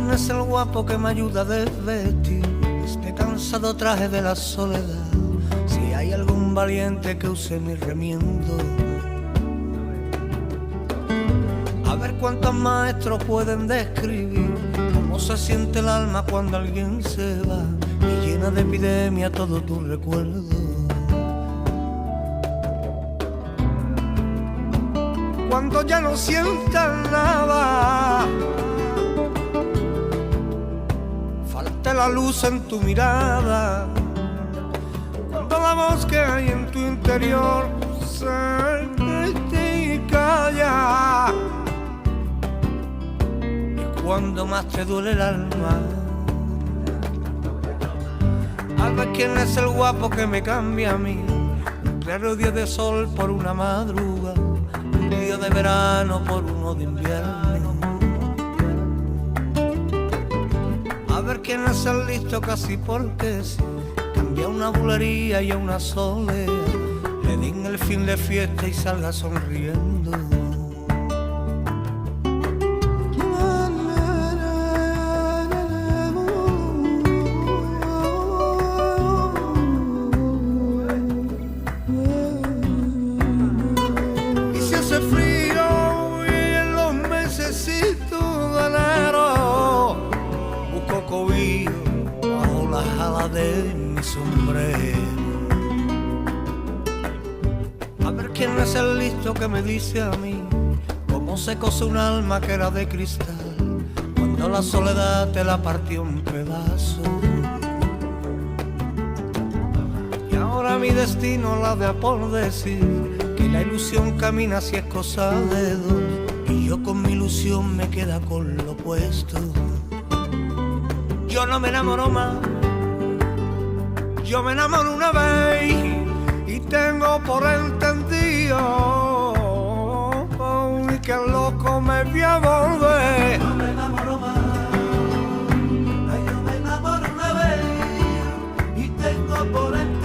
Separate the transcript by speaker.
Speaker 1: quién es el guapo que me ayuda a desvestir este cansado traje de la soledad. Si hay algún valiente que use mi remiendo. A ver cuántos maestros pueden describir cómo se siente el alma cuando alguien se va y llena de epidemia todo tu recuerdo. Cuando ya no sientas nada, falte la luz en tu mirada, cuando la voz que hay en tu interior se te calla, y cuando más te duele el alma, a ver quién es el guapo que me cambia a mí, un claro día de sol por una madruga, un día de verano por uno de invierno. A ver quién es el listo casi porque sí, cambia una bulería y a una soledad, le den el fin de fiesta y salga sonriendo. Frío y en los mesecitos de enero busco cobijo bajo las alas de mi sombrero. A ver quién es el listo que me dice a mí cómo se cose un alma que era de cristal cuando la soledad te la partió en pedazos. Y ahora mi destino la de por decir que la ilusión camina si es cosa de dos, y yo con mi ilusión me queda con lo opuesto. Yo no me enamoro más, yo me enamoro una vez y tengo por entendido que el loco me voy a volver.
Speaker 2: No me enamoro más, ay, yo me enamoro una vez y tengo por entendido